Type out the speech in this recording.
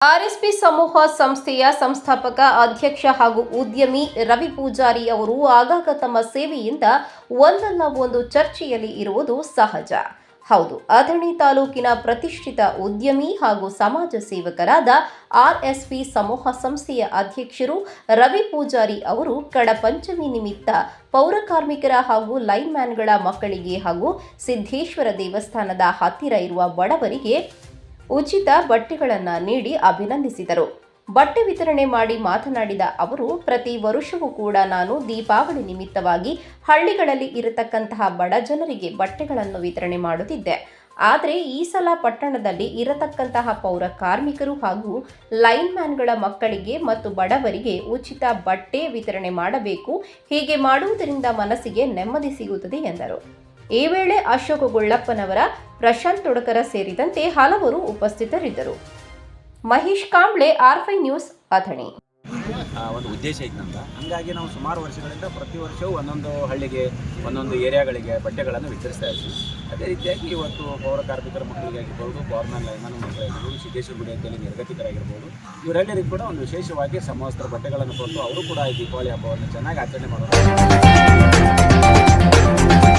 RSP ಸಮೂಹ ಸಂಸ್ಥೆಯ ಸಂಸ್ಥಾಪಕ ಅಧ್ಯಕ್ಷ ಹಾಗೂ ಉದ್ಯಮಿ ರವಿ ಪೂಜಾರಿ ಅವರು ಆಗಾಗ ತಮ್ಮ ಸೇವೆಯಿಂದ ಒಂದಲ್ಲ ಒಂದು ಚರ್ಚೆಯಲ್ಲಿ ಇರುವುದು ಸಹಜ. ಹೌದು, ಅಥಣಿ ತಾಲೂಕಿನ ಪ್ರತಿಷ್ಠಿತ ಉದ್ಯಮಿ ಹಾಗೂ ಸಮಾಜ ಸೇವಕರಾದ ಆರ್ಎಸ್ಪಿ ಸಮೂಹ ಸಂಸ್ಥೆಯ ಅಧ್ಯಕ್ಷರು ರವಿ ಪೂಜಾರಿ ಅವರು ಕಡಪಂಚಮಿ ನಿಮಿತ್ತ ಪೌರಕಾರ್ಮಿಕರ ಹಾಗೂ ಲೈನ್ಮ್ಯಾನ್ಗಳ ಮಕ್ಕಳಿಗೆ ಹಾಗೂ ಸಿದ್ದೇಶ್ವರ ದೇವಸ್ಥಾನದ ಹತ್ತಿರ ಇರುವ ಬಡವರಿಗೆ ಉಚಿತ ಬಟ್ಟೆಗಳನ್ನು ನೀಡಿ ಅಭಿನಂದಿಸಿದರು. ಬಟ್ಟೆ ವಿತರಣೆ ಮಾಡಿ ಮಾತನಾಡಿದ ಅವರು, ಪ್ರತಿ ವರ್ಷವೂ ಕೂಡ ನಾನು ದೀಪಾವಳಿ ನಿಮಿತ್ತವಾಗಿ ಹಳ್ಳಿಗಳಲ್ಲಿ ಇರತಕ್ಕಂತಹ ಬಡ ಜನರಿಗೆ ಬಟ್ಟೆಗಳನ್ನು ವಿತರಣೆ ಮಾಡುತ್ತಿದ್ದೆ. ಆದರೆ ಈ ಸಲ ಪಟ್ಟಣದಲ್ಲಿ ಇರತಕ್ಕಂತಹ ಪೌರ ಕಾರ್ಮಿಕರು ಹಾಗೂ ಲೈನ್ಮ್ಯಾನ್ಗಳ ಮಕ್ಕಳಿಗೆ ಮತ್ತು ಬಡವರಿಗೆ ಉಚಿತ ಬಟ್ಟೆ ವಿತರಣೆ ಮಾಡಬೇಕು. ಹೀಗೆ ಮಾಡುವುದರಿಂದ ಮನಸ್ಸಿಗೆ ನೆಮ್ಮದಿ ಸಿಗುತ್ತದೆ ಎಂದರು. ಈ ವೇಳೆ ಅಶೋಕ ಗುಳ್ಳಪ್ಪನವರ, ಪ್ರಶಾಂತ್ ತೊಡಕರ ಸೇರಿದಂತೆ ಹಲವರು ಉಪಸ್ಥಿತರಿದ್ದರು. Mahesh Kamble, R5 news, Athani. ಒಂದು ಉದ್ದೇಶ ಐತೆ ನಮ್ದು. ಹಂಗಾಗಿ ನಾವು ಸುಮಾರು ವರ್ಷಗಳಿಂದ ಪ್ರತಿ ವರ್ಷವೂ ಒಂದೊಂದು ಹಳ್ಳಿಗೆ ಒಂದೊಂದು ಏರಿಯಾಗಳಿಗೆ ಬಟ್ಟೆಗಳನ್ನು ವಿತರಿಸ್ತಾ ಇದ್ವಿ. ಅದೇ ರೀತಿಯಾಗಿ ಇವತ್ತು ಪೌರ ಕಾರ್ಮಿಕರ ಮಕ್ಕಳಿಗಾಗಿರ್ಬೋದು, ಗೌರ್ಮೆಂಟ್ ಲೈನ್ಮನ್ ಮಕ್ಕಳಾಗಿರ್ಬೋದು, ಸಿದ್ದೇಶ್ವರ ಗುಡಿಯಲ್ಲಿ ನಿರ್ಗತಿಕರಾಗಿರ್ಬೋದು, ಇವರೆಲ್ಲರಿಗೂ ಕೂಡ ಒಂದು ವಿಶೇಷವಾಗಿ ಸಮವಸ್ತ್ರ ಬಟ್ಟೆಗಳನ್ನು ಕೊಟ್ಟು ಅವರು ಕೂಡ ಈ ದೀಪಾವಳಿ ಹಬ್ಬವನ್ನು ಚೆನ್ನಾಗಿ ಆಚರಣೆ ಮಾಡೋದು.